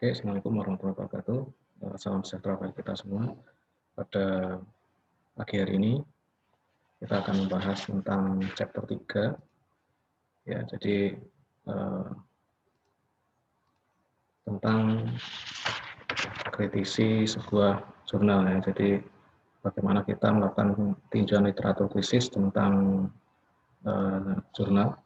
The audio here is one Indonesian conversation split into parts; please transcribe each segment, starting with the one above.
Oke, Assalamualaikum warahmatullahi wabarakatuh. Salam sejahtera bagi kita semua. Pada pagi hari ini kita akan membahas tentang chapter 3. Ya, jadi tentang kritisi sebuah jurnal ya. Jadi bagaimana kita melakukan tinjauan literatur kritis tentang jurnal.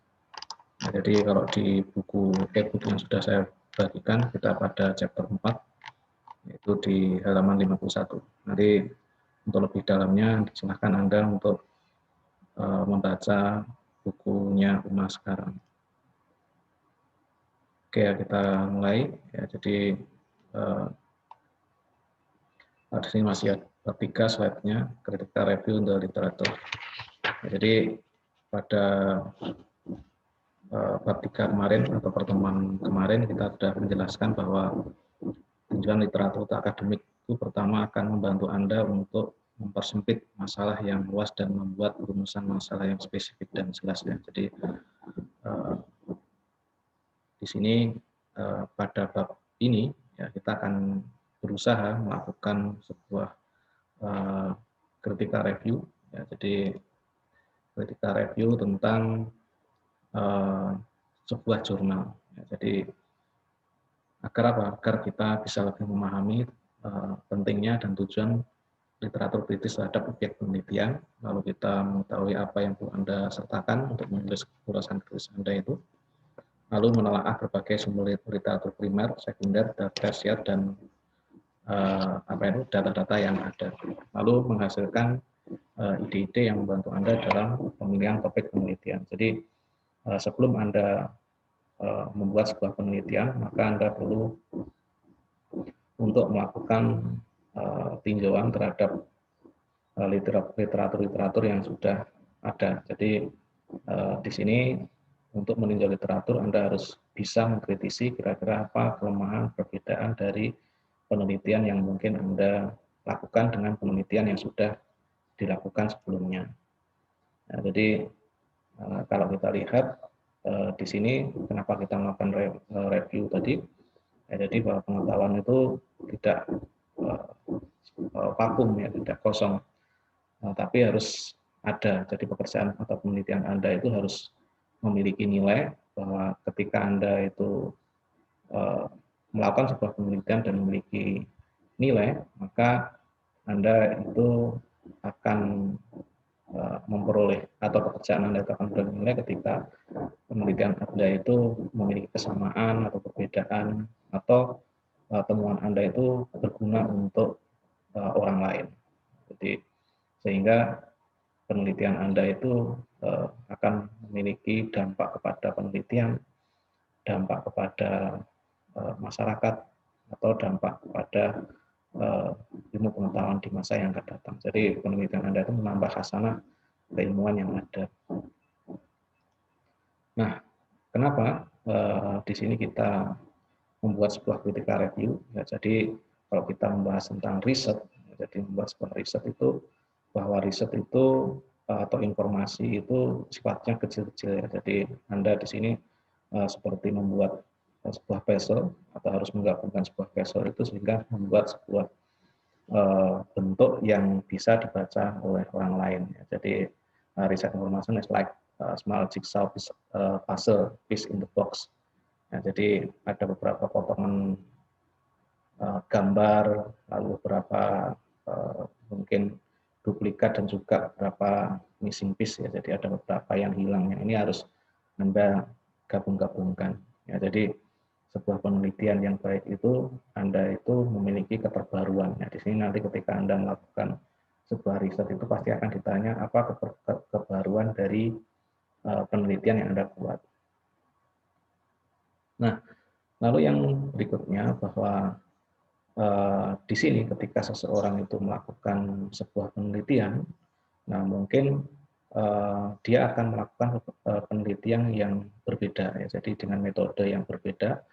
Nah, jadi kalau di buku e-book yang sudah saya bagikan, kita pada chapter 4, yaitu di halaman 51. Nanti untuk lebih dalamnya, silakan Anda untuk membaca bukunya Uma sekarang. Oke, ya, kita mulai. Ya, jadi di sini masih ada 3 slide-nya, critical review the literature. Ya, jadi pada bab 3 kemarin atau pertemuan kemarin kita sudah menjelaskan bahwa tinjauan literatur akademik itu pertama akan membantu Anda untuk mempersempit masalah yang luas dan membuat rumusan masalah yang spesifik dan jelas ya. Jadi di sini pada bab ini ya, kita akan berusaha melakukan sebuah critical review ya. Jadi critical review tentang sebuah jurnal ya. Jadi agar apa? Agar kita bisa lebih memahami pentingnya dan tujuan literatur kritis terhadap objek penelitian, lalu kita mengetahui apa yang perlu Anda sertakan untuk menulis ulasan kritis Anda itu, lalu menelaah berbagai sumber literatur primer, sekunder, dan tersier, dan data-data yang ada, lalu menghasilkan ide-ide yang membantu Anda dalam pemilihan topik penelitian. Jadi sebelum Anda membuat sebuah penelitian, maka Anda perlu untuk melakukan tinjauan terhadap literatur yang sudah ada. Jadi di sini untuk meninjau literatur Anda harus bisa mengkritisi kira-kira apa kelemahan perbedaan dari penelitian yang mungkin Anda lakukan dengan penelitian yang sudah dilakukan sebelumnya. Nah, jadi kalau kita lihat di sini kenapa kita melakukan review tadi, ya, jadi bahwa pengetahuan itu tidak vakum ya, tidak kosong. Tapi harus ada. Jadi pekerjaan atau penelitian Anda itu harus memiliki nilai, bahwa ketika Anda itu melakukan sebuah penelitian dan memiliki nilai, maka Anda itu akan memperoleh, atau pekerjaan Anda itu akan memperoleh nilai ketika penelitian Anda itu memiliki kesamaan atau perbedaan, atau temuan Anda itu berguna untuk orang lain. Jadi sehingga penelitian Anda itu akan memiliki dampak kepada penelitian, dampak kepada masyarakat, atau dampak kepada ilmu pengetahuan di masa yang akan datang. Jadi penelitian Anda itu menambah khasanah keilmuan yang ada. Nah, kenapa di sini kita membuat sebuah critical review? Ya, jadi kalau kita membahas tentang riset, jadi membuat sebuah riset itu, bahwa riset itu atau informasi itu sifatnya kecil-kecil ya. Jadi Anda di sini seperti membuat sebuah puzzle, atau harus menggabungkan sebuah puzzle itu sehingga membuat sebuah bentuk yang bisa dibaca oleh orang lain ya. Jadi riset information is like small jigsaw puzzle piece in the box. Ya, jadi ada beberapa potongan gambar, lalu beberapa mungkin duplikat, dan juga beberapa missing piece ya. Jadi ada beberapa yang hilang. Ini harus Anda gabung-gabungkan. Ya, jadi sebuah penelitian yang baik itu Anda itu memiliki keterbaruan. Ya, di sini nanti ketika Anda melakukan sebuah riset itu pasti akan ditanya apa kebaruan dari penelitian yang Anda buat. Nah, lalu yang berikutnya, bahwa di sini ketika seseorang itu melakukan sebuah penelitian, nah mungkin dia akan melakukan penelitian yang berbeda ya, jadi dengan metode yang berbeda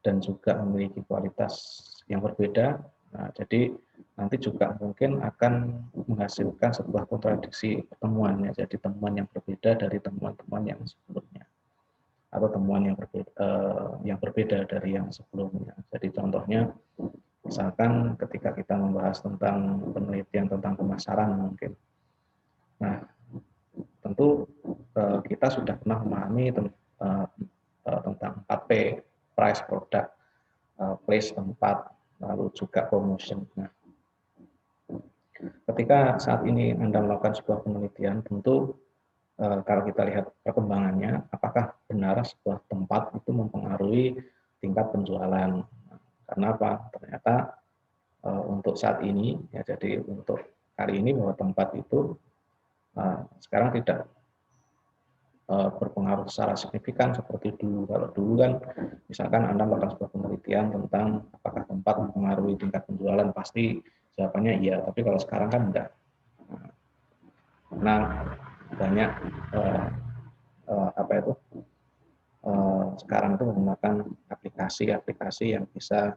dan juga memiliki kualitas yang berbeda. Nah, jadi nanti juga mungkin akan menghasilkan sebuah kontradiksi temuan ya, jadi temuan yang berbeda dari temuan-temuan yang sebelumnya, atau temuan yang berbeda dari yang sebelumnya. Jadi Jadi contohnya, misalkan ketika kita membahas tentang penelitian tentang pemasaran mungkin. Nah, tentu kita sudah pernah memahami tentang 4P, price, product, place, tempat, lalu juga promotion. Nah, ketika saat ini Anda melakukan sebuah penelitian, tentu kalau kita lihat perkembangannya, apakah benar sebuah tempat itu mempengaruhi tingkat penjualan? Karena apa? Ternyata untuk saat ini, ya jadi untuk kali ini bahwa tempat itu sekarang tidak berpengaruh secara signifikan seperti dulu. Kalau dulu kan, misalkan Anda melakukan sebuah penelitian tentang apakah tempat mempengaruhi tingkat penjualan, pasti jawabannya iya. Tapi kalau sekarang kan enggak. Nah, banyak sekarang itu menggunakan aplikasi-aplikasi yang bisa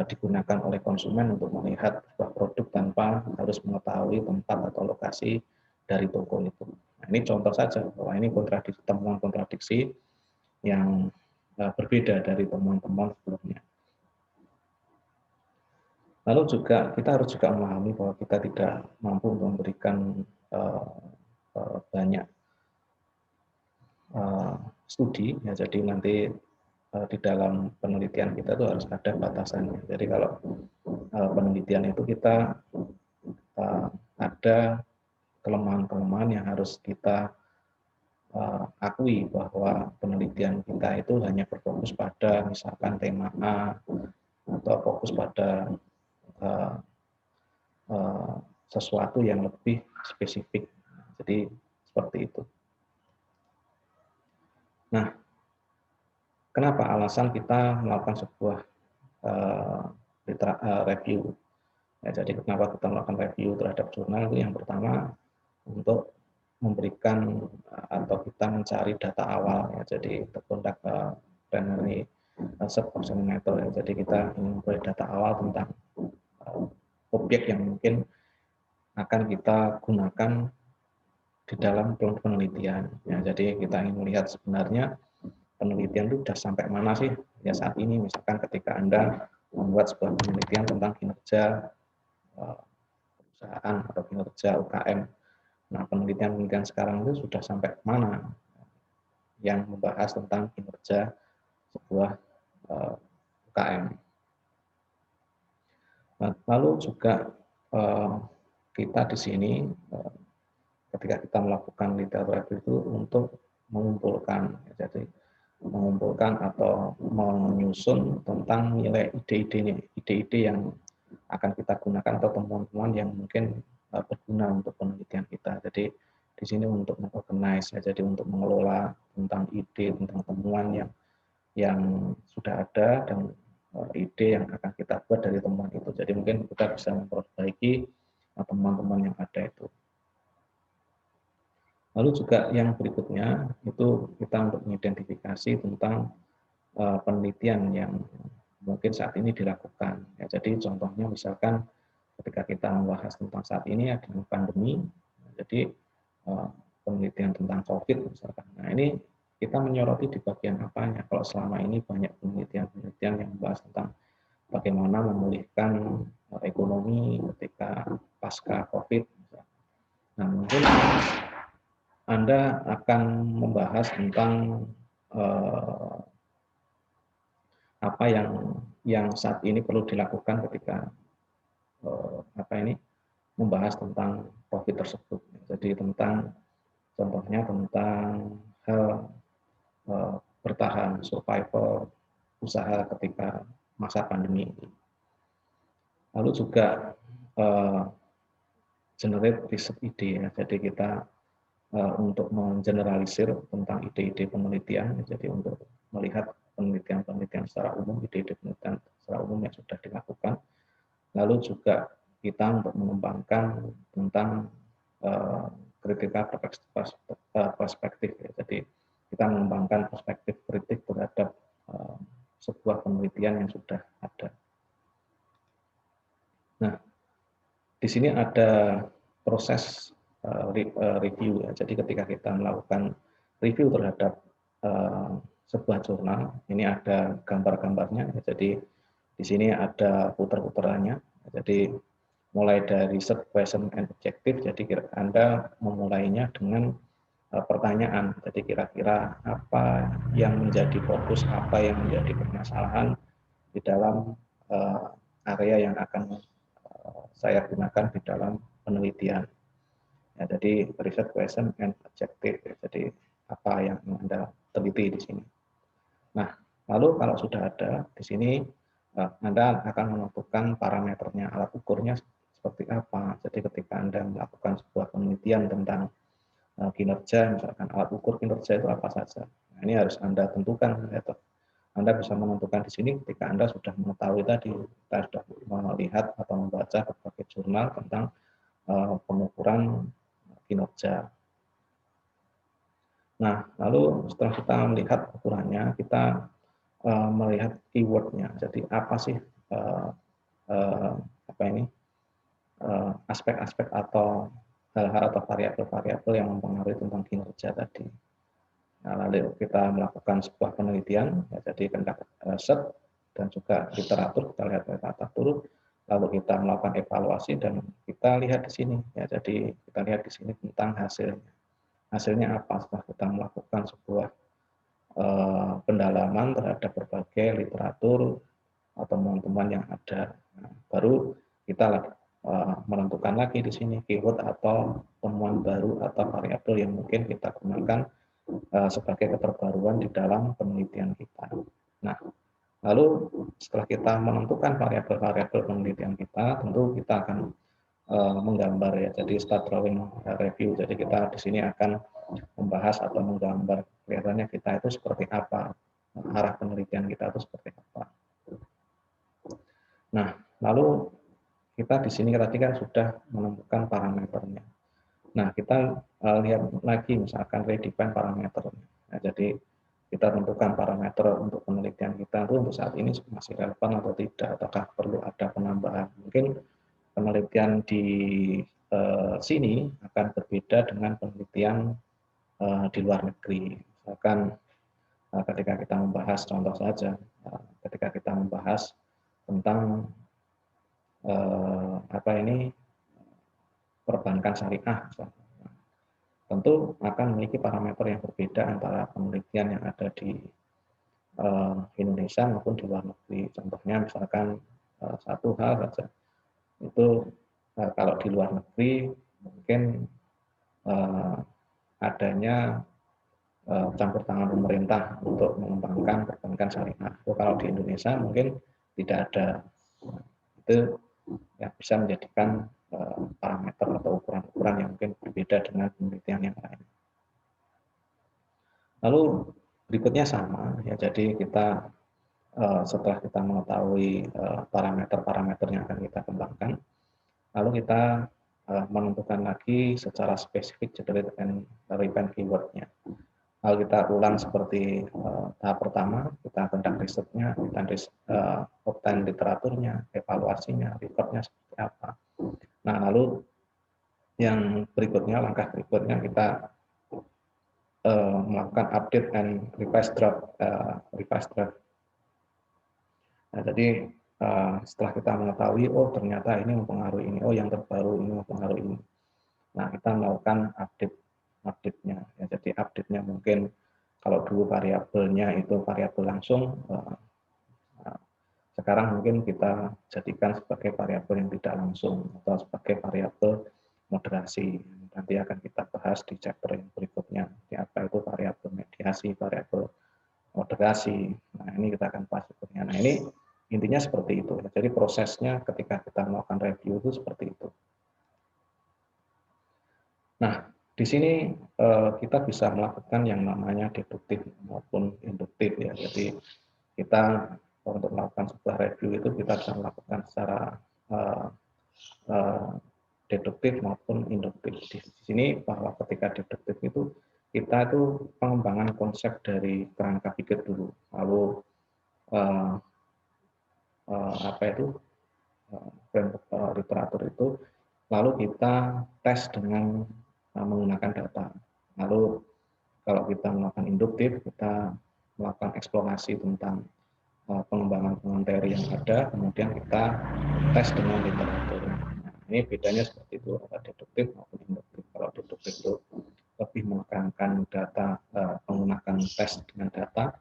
digunakan oleh konsumen untuk melihat sebuah produk tanpa harus mengetahui tempat atau lokasi dari toko itu. Nah, ini contoh saja bahwa ini temuan kontradiksi yang berbeda dari temuan-temuan sebelumnya. Lalu juga kita harus juga memahami bahwa kita tidak mampu memberikan banyak studi, ya jadi nanti di dalam penelitian kita itu harus ada batasannya. Jadi kalau penelitian itu kita ada kelemahan-kelemahan yang harus kita akui bahwa penelitian kita itu hanya berfokus pada misalkan tema A atau fokus pada sesuatu yang lebih spesifik. Jadi seperti itu. Nah, kenapa alasan kita melakukan sebuah review? Ya, jadi kenapa kita melakukan review terhadap jurnal itu yang pertama untuk memberikan atau kita mencari data awal, ya jadi conduct primary search examiner, ya jadi kita ingin memperoleh data awal tentang objek yang mungkin akan kita gunakan di dalam penelitian. Ya, jadi kita ingin melihat sebenarnya penelitian itu sudah sampai mana sih ya saat ini. Misalkan ketika Anda membuat sebuah penelitian tentang kinerja perusahaan atau kinerja UKM. Nah, penelitian-penelitian sekarang itu sudah sampai mana yang membahas tentang kinerja sebuah UKM. Nah, lalu juga kita di sini ketika kita melakukan literatur review itu untuk mengumpulkan, jadi mengumpulkan atau menyusun tentang nilai ide-ide yang akan kita gunakan atau temuan-temuan yang mungkin berguna untuk penelitian kita. Jadi di sini untuk mengorganize, ya, jadi untuk mengelola tentang ide, tentang temuan yang sudah ada dan ide yang akan kita buat dari temuan itu. Jadi mungkin kita bisa memperbaiki temuan-temuan yang ada itu. Lalu juga yang berikutnya itu kita untuk mengidentifikasi tentang penelitian yang mungkin saat ini dilakukan. Ya, jadi contohnya misalkan ketika kita membahas tentang saat ini ada pandemi, jadi penelitian tentang COVID misalkan. Nah, ini kita menyoroti di bagian apanya. Kalau selama ini banyak penelitian-penelitian yang membahas tentang bagaimana memulihkan ekonomi ketika pasca COVID. Nah, mungkin Anda akan membahas tentang apa yang saat ini perlu dilakukan ketika membahas tentang COVID tersebut. Jadi tentang contohnya tentang hal bertahan, survival usaha ketika masa pandemi ini. Lalu juga generate riset ide, ya. Jadi kita untuk mengeneralisir tentang ide-ide penelitian, jadi untuk melihat penelitian-penelitian secara umum, ide-ide penelitian secara umum yang sudah dilakukan. Lalu juga kita untuk mengembangkan tentang kritika perspektif, ya. Jadi kita mengembangkan perspektif kritik terhadap sebuah penelitian yang sudah ada. Nah, di sini ada proses review, ya. Jadi ketika kita melakukan review terhadap sebuah jurnal, ini ada gambar-gambarnya, ya. Jadi Di sini ada puter-puterannya. Jadi mulai dari set question and objective. Jadi Anda memulainya dengan pertanyaan. Jadi kira-kira apa yang menjadi fokus, apa yang menjadi permasalahan di dalam area yang akan saya gunakan di dalam penelitian. Ya, jadi research question and objective. Jadi apa yang Anda teliti di sini. Nah, lalu kalau sudah ada di sini Anda akan menentukan parameternya, alat ukurnya seperti apa. Jadi ketika Anda melakukan sebuah penelitian tentang kinerja, misalkan alat ukur kinerja itu apa saja. Nah, ini harus Anda tentukan. Ya, Anda bisa menentukan di sini ketika Anda sudah mengetahui tadi, kita sudah melihat atau membaca berbagai jurnal tentang pengukuran kinerja. Nah, lalu setelah kita melihat ukurannya, kita melihat keywordnya. Jadi apa sih apa ini aspek-aspek atau hal-hal atau variabel-variabel yang mempengaruhi tentang kinerja tadi. Nah, lalu kita melakukan sebuah penelitian, ya, jadi kita set dan juga literatur, kita lihat literatur, lalu kita melakukan evaluasi dan kita lihat di sini, ya, jadi kita lihat di sini tentang hasilnya. Hasilnya apa setelah kita melakukan sebuah pendalaman terhadap berbagai literatur atau temuan-temuan yang ada. Nah, baru kita menentukan lagi di sini keyword atau temuan baru atau variabel yang mungkin kita gunakan sebagai keterbaruan di dalam penelitian kita. Nah, lalu setelah kita menentukan variabel-variabel penelitian kita, tentu kita akan menggambar ya. Jadi start drawing review. Jadi kita di sini akan membahas atau menggambar kelihatannya kita itu seperti apa, arah penelitian kita itu seperti apa. Nah, lalu kita di sini tadi kan sudah menemukan parameternya. Nah, kita lihat lagi misalkan redefine parameternya. Nah, jadi kita tentukan parameter untuk penelitian kita itu untuk saat ini masih relevan atau tidak, ataukah perlu ada penambahan. Mungkin penelitian di sini akan berbeda dengan penelitian di luar negeri. Misalkan ketika kita membahas, contoh saja, ketika kita membahas tentang apa ini perbankan syariah, misalkan. Tentu akan memiliki parameter yang berbeda antara penelitian yang ada di Indonesia maupun di luar negeri. Contohnya misalkan satu hal saja, itu kalau di luar negeri mungkin adanya campur tangan pemerintah untuk mengembangkan perbankan syariah. Itu kalau di Indonesia mungkin tidak ada. Itu yang bisa menjadikan parameter atau ukuran-ukuran yang mungkin berbeda dengan penelitian yang lain. Lalu berikutnya sama, ya, jadi kita setelah kita mengetahui parameter-parameter yang akan kita kembangkan, lalu kita menentukan lagi secara spesifik generate and refine keyword-nya. Lalu kita ulang seperti tahap pertama, kita tentang risetnya, kita obtain literaturnya, evaluasinya, record-nya seperti apa. Nah, lalu yang berikutnya, langkah berikutnya kita melakukan update and revise draft. Nah, jadi setelah kita mengetahui, oh ternyata ini mempengaruhi ini, oh yang terbaru ini mempengaruhi ini. Nah, kita melakukan update-nya. Ya, jadi update-nya mungkin kalau dulu variabelnya itu variabel langsung, sekarang mungkin kita jadikan sebagai variabel yang tidak langsung atau sebagai variabel moderasi. Nanti akan kita bahas di chapter yang berikutnya. Apa itu variabel mediasi, variabel moderasi. Nah, ini kita akan bahas berikutnya. Nah, ini intinya seperti itu. Jadi prosesnya ketika kita melakukan review itu seperti itu. Nah, di sini kita bisa melakukan yang namanya deduktif maupun induktif ya. Jadi kita untuk melakukan sebuah review itu kita bisa melakukan secara deduktif maupun induktif. Di sini bahwa ketika deduktif itu kita itu pengembangan konsep dari kerangka pikir dulu, lalu apa itu literatur itu, lalu kita tes dengan menggunakan data. Lalu kalau kita melakukan induktif, kita melakukan eksplorasi tentang pengembangan teori yang ada, kemudian kita tes dengan literatur. Nah, ini bedanya seperti itu, ada deduktif maupun induktif. Kalau deduktif itu lebih menekankan data, menggunakan tes dengan data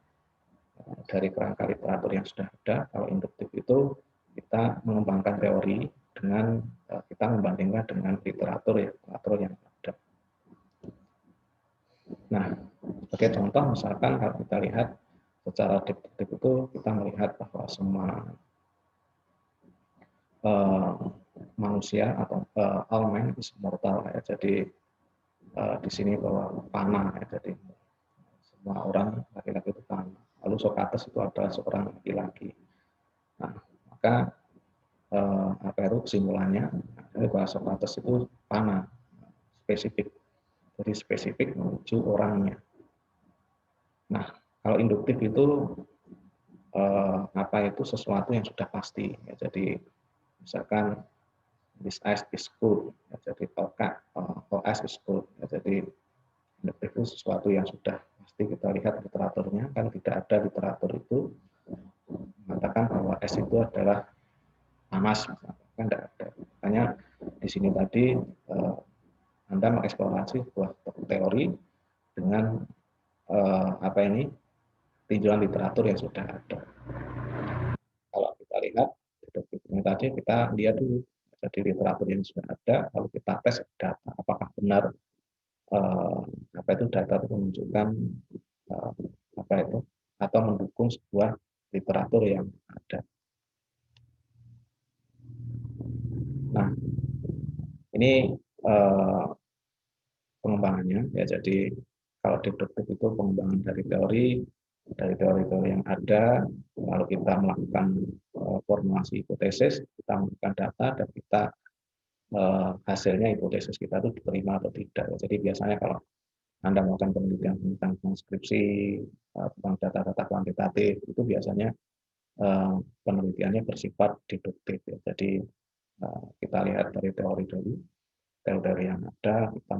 dari kerangka literatur yang sudah ada. Kalau induktif itu kita mengembangkan teori dengan kita membandingkan dengan literatur yang ada. Nah, sebagai contoh misalkan kalau kita lihat secara deduktif itu kita melihat bahwa semua manusia atau all men is mortal ya. Jadi di sini bahwa panah ya. Jadi semua orang laki-laki itu panah. Lalu Sokrates itu adalah seorang laki-laki. Nah, maka apa itu kesimpulannya? Bahwa Sokrates itu panah spesifik. Jadi spesifik menuju orangnya. Nah, kalau induktif itu apa itu sesuatu yang sudah pasti. Ya, jadi misalkan this ice is cold. Ya, jadi ice is cold. Ya, jadi induktif itu sesuatu yang sudah pasti kita lihat literaturnya, kan tidak ada literatur itu mengatakan bahwa es itu adalah panas, misalkan kan tidak ada. Makanya di sini tadi Anda mengeksplorasi sebuah teori dengan apa ini tinjauan literatur yang sudah ada. Kalau kita lihat deduktifnya tadi, kita lihat dulu jadi literatur yang sudah ada, lalu kita tes data apakah benar apa itu data itu menunjukkan apa itu atau mendukung sebuah literatur yang ada. Nah, ini pengembangannya ya. Jadi kalau deduktif itu pengembangan dari teori yang ada, lalu kita melakukan formulasi hipotesis, kita melakukan data dan kita hasilnya hipotesis kita itu diterima atau tidak. Jadi biasanya kalau Anda melakukan penelitian tentang transkripsi, tentang data-data kuantitatif, itu biasanya penelitiannya bersifat deduktif. Ya. Jadi kita lihat dari teori yang ada, kita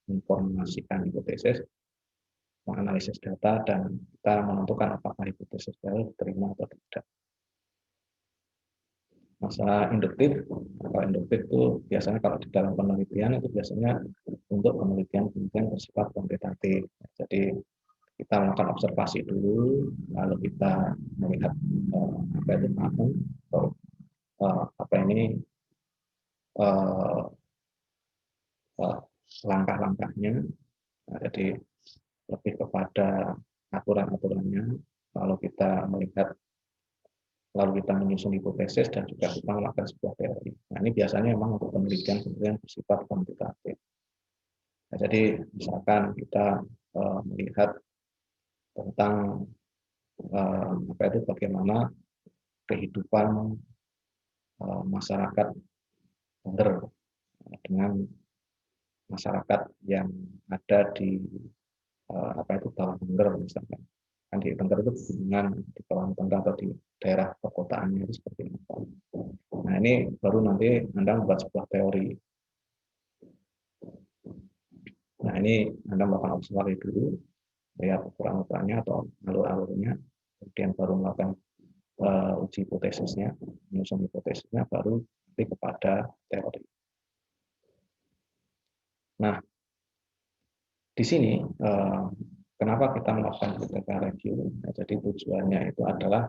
menginformasikan hipotesis, menganalisis data, dan kita menentukan apakah hipotesis itu diterima atau tidak. Masalah induktif, kalau induktif itu biasanya kalau di dalam penelitian itu biasanya untuk penelitian bersifat kuantitatif. Jadi kita melakukan observasi dulu, lalu kita melihat apa itu pattern atau apa ini langkah-langkahnya. Nah, jadi lebih kepada aturan-aturannya, lalu kita melihat, lalu kita menyusun hipotesis dan juga kita melakukan sebuah teori. Nah, ini biasanya memang untuk penelitian yang bersifat kuantitatif. Nah, jadi misalkan kita melihat tentang apa itu bagaimana kehidupan masyarakat Tengger dengan masyarakat yang ada di apa itu bawah Tengger misalkan. Kan di Tengger itu hubungan di bawah Tengger atau di daerah perkotaannya itu seperti apa. Nah, ini baru nanti Anda membuat sebuah teori. Nah, ini Anda melakukan observasi dulu, lihat ukuran-ukurannya atau alur-alurnya, kemudian baru melakukan uji hipotesisnya, menyusun hipotesisnya, baru nanti kepada teori. Nah, di sini kenapa kita melakukan critical review? Nah, jadi tujuannya itu adalah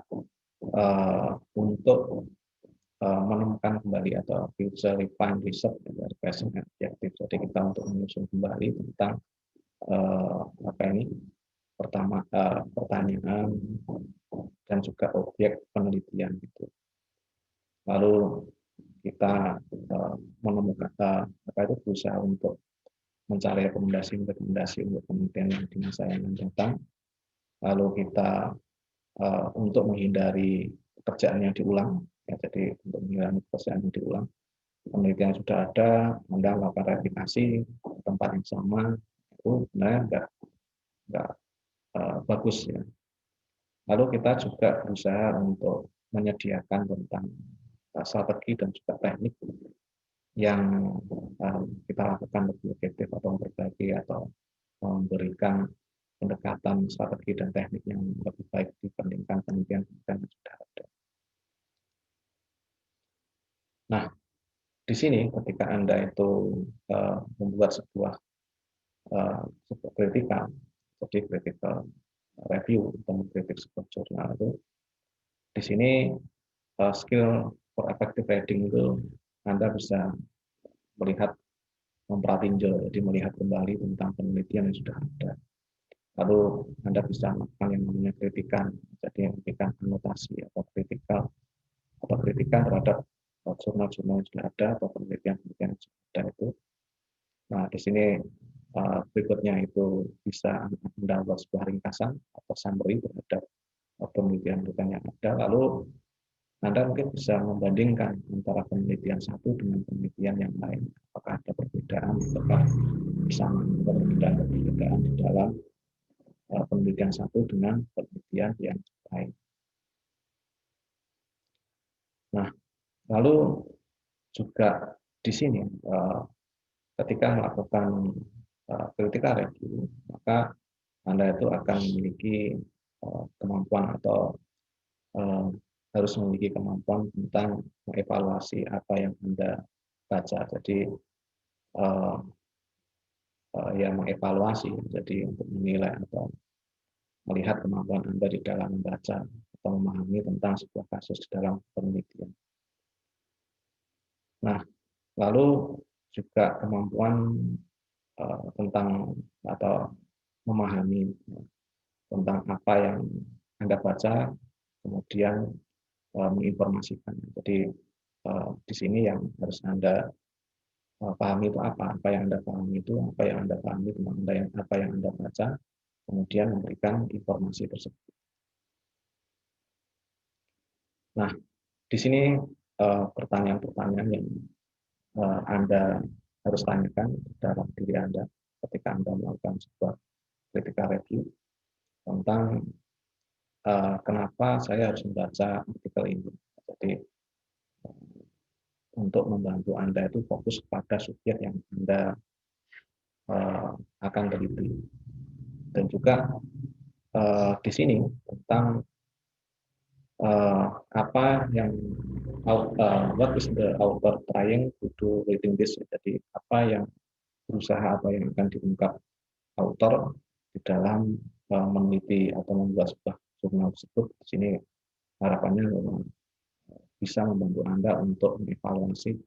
untuk menemukan kembali atau future refine research dari present objektif. Jadi kita untuk menyusun kembali tentang apa ini pertanyaan dan juga objek penelitian itu. Lalu kita menemukan apa itu berusaha untuk mencari rekomendasi untuk penelitian yang di masa yang akan datang. Lalu kita untuk menghindari pekerjaan yang diulang, ya, jadi untuk menghindari pekerjaan yang diulang, penelitian yang sudah ada, Anda melakukan replikasi di tempat yang sama, itu sebenarnya nggak bagus ya. Lalu kita juga berusaha untuk menyediakan tentang strategi dan juga teknik yang kita lakukan lebih objektif atau berbagi atau memberikan pendekatan strategi dan teknik yang lebih baik dibandingkan penelitian yang sudah ada. Nah, di sini ketika Anda itu membuat sebuah kritikal, jadi critical review atau mengkritik sebuah jurnal itu, di sini skill for effective reading itu Anda bisa melihat, memperatinjau, jadi melihat kembali tentang penelitian yang sudah ada. Lalu Anda bisa melakukan yang namanya kritikan, jadi memberikan anotasi atau kritikan terhadap jurnal-jurnal yang sudah ada atau penelitian-penelitian yang sudah ada itu. Nah, di sini berikutnya itu bisa Anda buat sebuah ringkasan atau summary terhadap penelitian-penelitian yang ada. Lalu Anda mungkin bisa membandingkan antara penelitian satu dengan penelitian yang lain. Apakah ada perbedaan, apakah kesamaan atau perbedaan di dalam penelitian satu dengan penelitian yang lain. Nah, lalu juga di sini ketika melakukan critical review, maka Anda itu akan memiliki kemampuan atau harus memiliki kemampuan tentang mengevaluasi apa yang Anda baca. Jadi ya mengevaluasi, jadi untuk menilai atau melihat kemampuan Anda di dalam membaca atau memahami tentang sebuah kasus di dalam penelitian. Nah, lalu juga kemampuan tentang atau memahami tentang apa yang Anda baca, kemudian menginformasikan. Jadi di sini yang harus Anda pahami itu apa yang Anda pahami itu, apa yang Anda pahami tentang apa yang Anda baca, kemudian memberikan informasi tersebut. Nah, di sini pertanyaan-pertanyaan yang Anda harus tanyakan dalam diri Anda ketika Anda melakukan sebuah critical review tentang kenapa saya harus membaca artikel ini. Jadi untuk membantu Anda itu fokus pada subjek yang Anda akan teliti. Dan juga di sini tentang apa yang what is the author trying to do within this. Jadi apa yang akan diungkap author di dalam meneliti atau membuat sebuah jurnal tersebut. Di sini harapannya bisa membantu Anda untuk mengevaluasi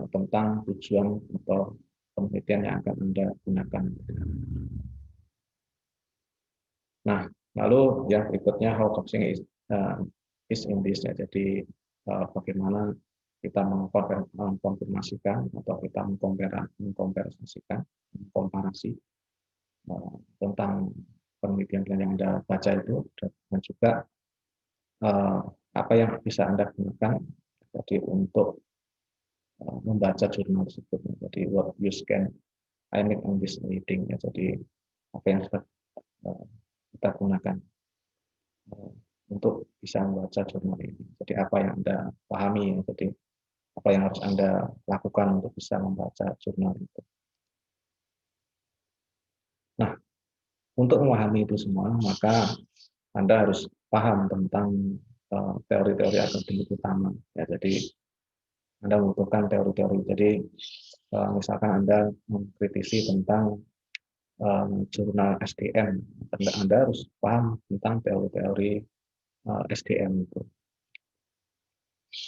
tentang tujuan atau penelitian yang akan Anda gunakan. Nah, lalu yang berikutnya how coaching is in this ya. Jadi bagaimana kita mengkonfirmasikan atau kita mengkomparasi tentang penelitian yang Anda baca itu, dan juga apa yang bisa Anda gunakan jadi untuk membaca jurnal tersebut. Jadi what use can I make on this reading ya. Jadi apa yang kita gunakan untuk bisa membaca jurnal ini. Jadi apa yang Anda pahami, jadi apa yang harus Anda lakukan untuk bisa membaca jurnal itu. Nah, untuk memahami itu semua, maka Anda harus paham tentang teori-teori akademik utama. Ya, jadi Anda membutuhkan teori-teori. Jadi misalkan Anda mengkritisi tentang jurnal SDM, Anda harus paham tentang teori-teori SDM itu.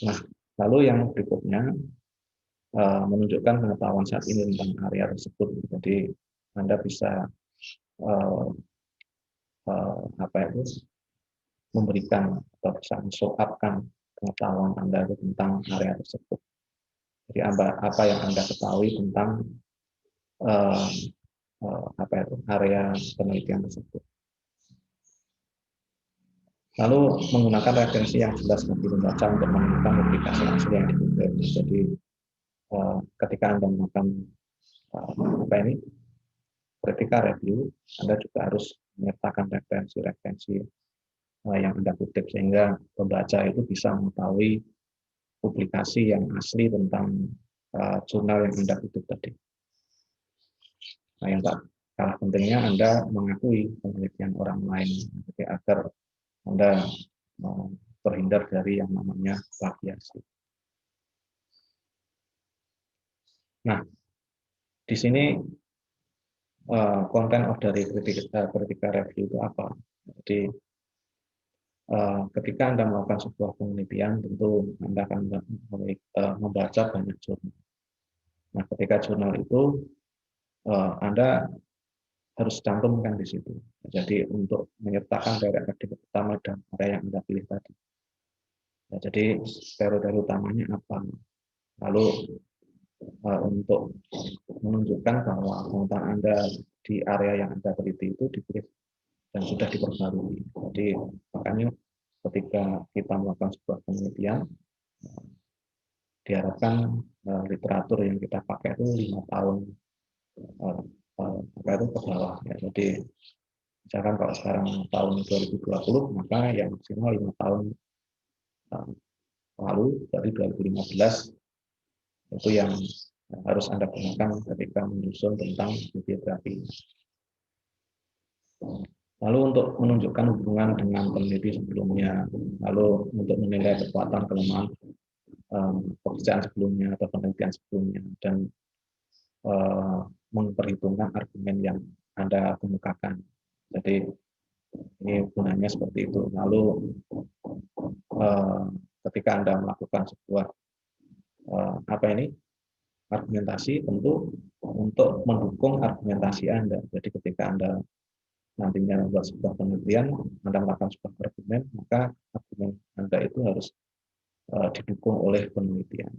Nah, lalu yang berikutnya menunjukkan pengetahuan saat ini tentang area tersebut. Jadi Anda bisa memberikan atau bisa men-show-up-kan pengetahuan Anda tentang area tersebut. Jadi apa yang Anda ketahui tentang area penelitian tersebut. Lalu menggunakan referensi yang jelas bagi pembaca untuk menemukan publikasi asli yang dikutip. Jadi ketika Anda melakukan critical review, Anda juga harus menyertakan referensi-referensi yang Anda kutip sehingga pembaca itu bisa mengetahui publikasi yang asli tentang jurnal yang Anda kutip tadi. Nah, kalah pentingnya Anda mengakui penelitian orang lain, jadi agar Anda terhindar dari yang namanya plagiasi. Nah, di sini konten dari kritika review itu apa? Jadi ketika Anda melakukan sebuah penelitian, tentu Anda akan membaca banyak jurnal. Nah, ketika jurnal itu Anda harus cantumkan di situ. Jadi untuk menyertakan teori akademis utama dan area yang Anda pilih tadi. Nah, jadi teori utamanya apa? Lalu untuk menunjukkan bahwa pengetahuan Anda di area yang Anda teliti itu dipilih dan sudah diperbarui. Jadi makanya ketika kita melakukan sebuah penelitian, diharapkan literatur yang kita pakai itu 5 tahun itu ke bawah. Ya. Jadi misalkan kalau sekarang tahun 2020, maka yang maksimal 5 tahun lalu, dari 2015, itu yang harus Anda gunakan ketika menyusun tentang bibliografi. Lalu untuk menunjukkan hubungan dengan peneliti sebelumnya, lalu untuk menilai kekuatan kelemahan pekerjaan sebelumnya atau penelitian sebelumnya, dan memperhitungkan argumen yang Anda kemukakan. Jadi ini gunanya seperti itu. Lalu ketika Anda melakukan sebuah argumentasi, tentu untuk mendukung argumentasi Anda. Jadi ketika Anda nantinya membuat sebuah penelitian, Anda melakukan sebuah argumen, maka argumen Anda itu harus didukung oleh penelitian.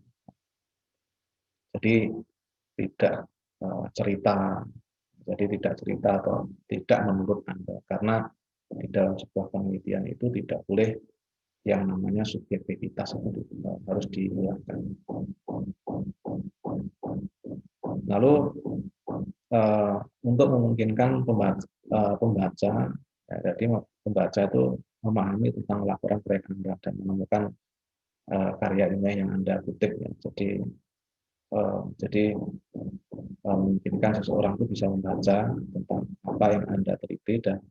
Jadi tidak cerita, atau tidak menurut Anda, karena di dalam sebuah penelitian itu tidak boleh yang namanya subjektivitas, itu harus dihilangkan. Lalu untuk memungkinkan pembaca, jadi pembaca itu memahami tentang laporan proyek Anda dan menemukan karya ilmiah yang Anda kutip. Ya. Jadi memungkinkan seseorang itu bisa membaca tentang apa yang Anda teliti dan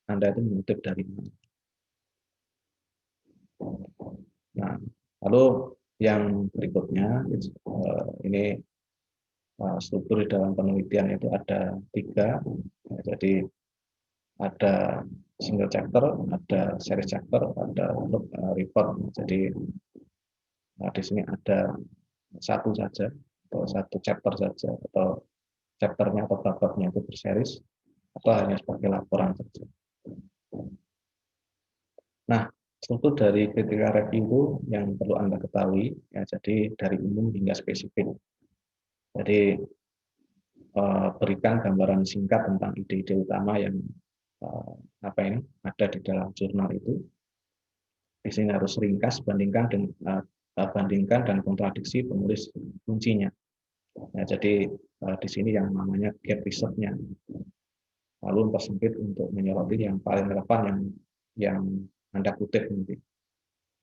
Anda itu mengutip dari mana. Nah, lalu yang berikutnya, ini struktur di dalam penelitian itu ada 3. Jadi ada single chapter, ada series chapter, ada report. Jadi di sini ada satu saja atau satu chapter saja, atau chapternya atau babnya itu berseries, atau hanya sebagai laporan saja. Nah, struktur dari kritika review itu yang perlu Anda ketahui, ya, jadi dari umum hingga spesifik. Jadi berikan gambaran singkat tentang ide-ide utama yang ada di dalam jurnal itu. Di sini harus ringkas, bandingkan dan kontradiksi penulis kuncinya. Ya, jadi di sini yang namanya gap research-nya. Lalu mempersempit untuk menyoroti yang paling relevan yang Anda kutip nanti.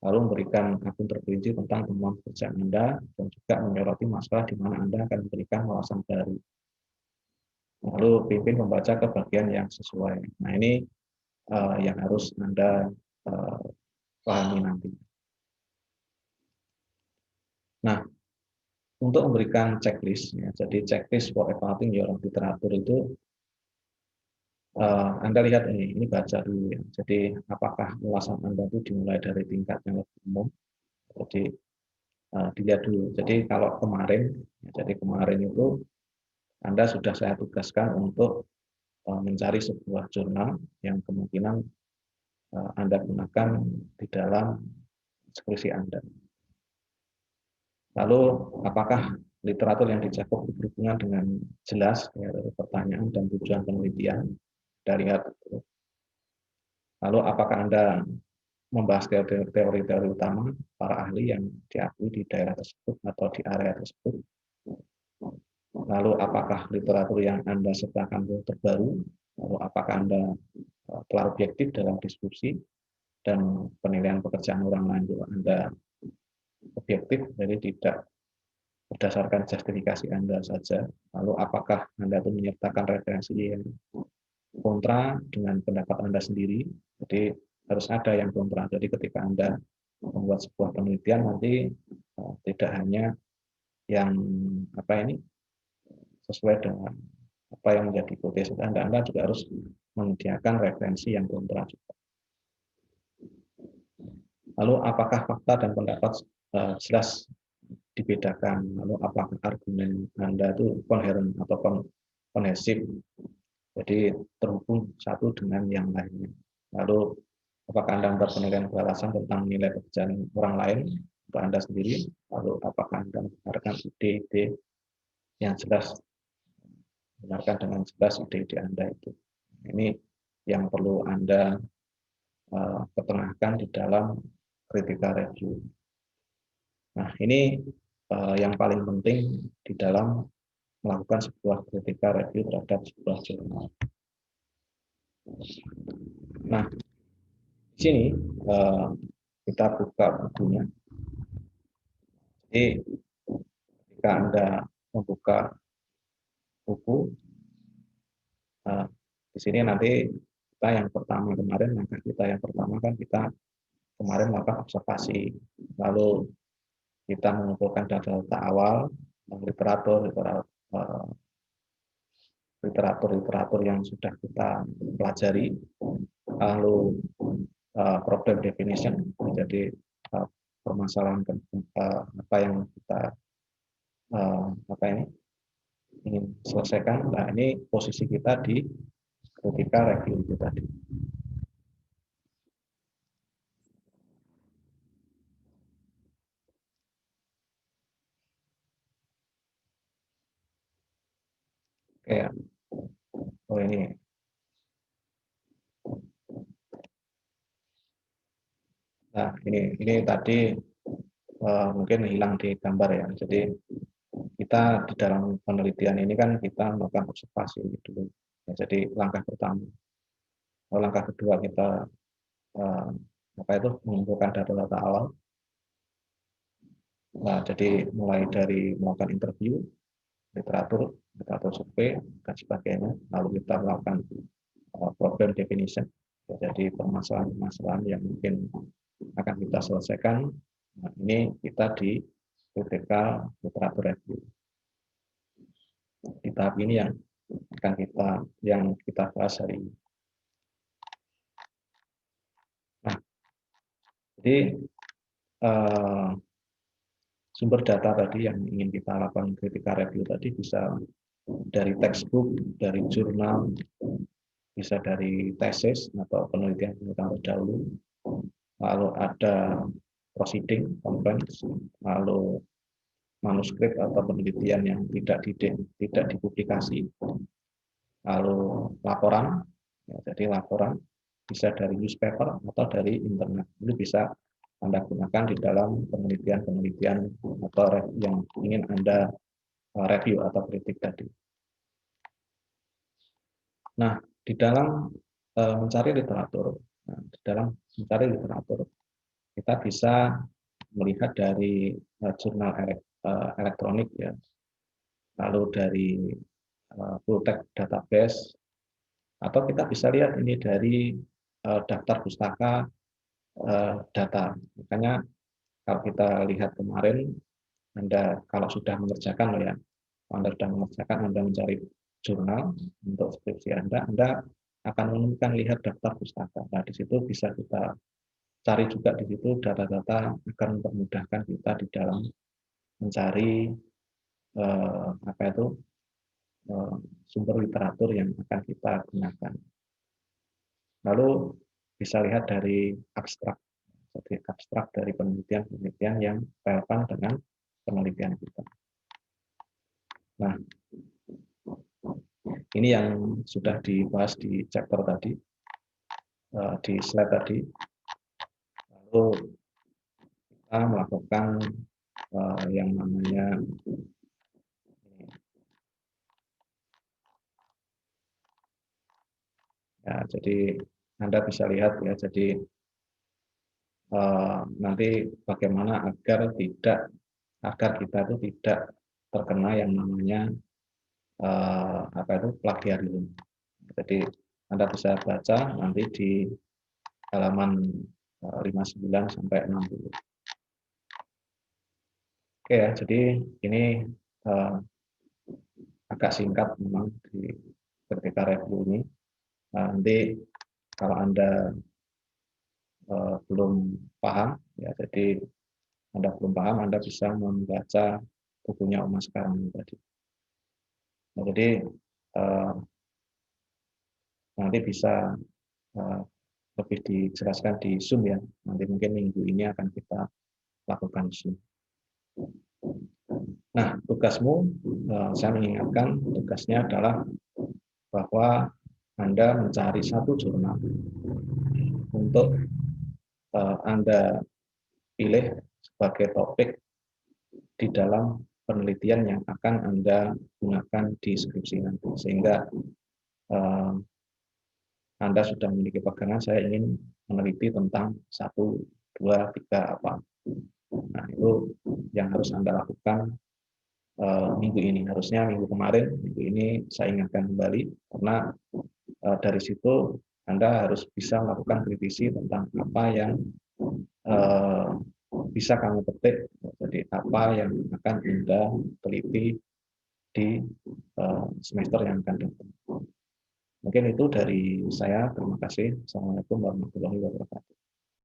Lalu memberikan akun terperinci tentang temuan pekerjaan Anda dan juga menyoroti masalah di mana Anda akan memberikan wawasan baru. Lalu pimpin membaca ke bagian yang sesuai. Nah, ini yang harus Anda pahami nanti. Nah, untuk memberikan checklist, ya, jadi checklist for evaluating your literatur itu Anda lihat ini baca dulu ya. Jadi apakah ulasan Anda itu dimulai dari tingkat yang lebih umum. Jadi dilihat dulu. Jadi kalau kemarin itu Anda sudah saya tugaskan untuk mencari sebuah jurnal yang kemungkinan Anda gunakan di dalam skripsi Anda. Lalu apakah literatur yang dicakup berhubungan dengan jelas ya, pertanyaan dan tujuan penelitian dari lihat. Lalu apakah Anda membahas teori-teori utama para ahli yang diakui di daerah tersebut atau di area tersebut. Lalu apakah literatur yang Anda sertakan terbaru? Lalu apakah Anda telah objektif dalam diskusi dan penilaian pekerjaan orang lain juga Anda objektif, jadi tidak berdasarkan justifikasi Anda saja. Lalu apakah Anda itu menyertakan referensi yang kontra dengan pendapat Anda sendiri. Jadi harus ada yang kontra. Jadi ketika Anda membuat sebuah penelitian nanti tidak hanya yang sesuai dengan apa yang menjadi hipotesis Anda juga harus menyediakan referensi yang kontra juga. Lalu apakah fakta dan pendapat jelas dibedakan? Lalu apakah argumen Anda itu koheren atau kohesif? Jadi terhubung satu dengan yang lainnya. Lalu apakah Anda membuat penilaian beralasan tentang nilai pekerjaan orang lain untuk Anda sendiri? Lalu apakah Anda membenarkan ide-ide yang jelas, benarkan dengan jelas ide-ide Anda itu? Ini yang perlu Anda ketengahkan di dalam critical review. Nah, ini yang paling penting di dalam melakukan sebuah critical review terhadap sebuah jurnal. Nah, di sini kita buka bukunya. Jadi ketika Anda membuka buku, di sini nanti kita yang pertama kemarin, langkah kita yang pertama kan kita kemarin melakukan observasi, lalu kita mengumpulkan data-data awal, literatur yang sudah kita pelajari, lalu problem definition, jadi permasalahan apa yang kita ingin selesaikan. Nah, ini posisi kita di critical review itu tadi. Oke, oh ini. Nah, ini tadi mungkin hilang di gambar ya. Jadi kita di dalam penelitian ini kan kita melakukan observasi dulu. Ya, jadi langkah pertama. Langkah kedua kita mengumpulkan data-data awal. Nah, jadi mulai dari melakukan interview, literatur survei dan sebagainya. Lalu kita melakukan problem definition. Ya, jadi permasalahan-permasalahan yang mungkin akan kita selesaikan. Nah, ini kita di critical literatur review. Di tahap ini yang kita bahas hari ini. Nah, jadi sumber data tadi yang ingin kita lakukan critical review tadi bisa dari textbook, dari jurnal, bisa dari tesis atau penelitian terdahulu, lalu ada proceeding, conference, lalu manuskrip atau penelitian yang tidak dipublikasi, lalu laporan, ya, jadi laporan bisa dari newspaper atau dari internet. Ini bisa Anda gunakan di dalam penelitian atau yang ingin Anda review atau kritik tadi. Nah, di dalam mencari literatur, kita bisa melihat dari jurnal elektronik, ya, lalu dari full text database, atau kita bisa lihat ini dari daftar pustaka data. Makanya kalau kita lihat kemarin, Anda kalau sudah mengerjakan, ya, Anda mencari jurnal untuk skripsi Anda akan menemukan lihat daftar pustaka. Nah, di situ bisa kita cari juga di situ data-data akan mempermudahkan kita di dalam mencari sumber literatur yang akan kita gunakan. Lalu bisa lihat dari abstrak dari penelitian yang relevan dengan penelitian kita. Nah, ini yang sudah dibahas di chapter tadi, di slide tadi. Lalu kita melakukan yang namanya ya, jadi Anda bisa lihat, ya, jadi nanti bagaimana agar kita itu tidak terkena yang namanya apa itu plagiarisme. Jadi Anda bisa baca nanti di halaman 59 sampai 60. Oke ya, jadi ini agak singkat memang di ketika review ini. Nanti kalau Anda belum paham, ya jadi Anda belum paham, Anda bisa membaca bukunya Omas Karani tadi. Nah, jadi nanti bisa lebih dijelaskan di Zoom ya. Nanti mungkin minggu ini akan kita lakukan Zoom. Nah, tugasmu, saya mengingatkan tugasnya adalah bahwa Anda mencari satu jurnal untuk Anda pilih sebagai topik di dalam penelitian yang akan Anda gunakan di skripsi nanti. Sehingga Anda sudah memiliki pegangan, saya ingin meneliti tentang 1, 2, 3, apa. Nah, itu yang harus Anda lakukan minggu ini. Harusnya minggu kemarin, minggu ini saya ingatkan kembali, karena dari situ Anda harus bisa melakukan kritisi tentang apa yang bisa kamu petik, jadi apa yang akan Anda teliti di semester yang akan datang. Mungkin itu dari saya. Terima kasih. Assalamualaikum warahmatullahi wabarakatuh.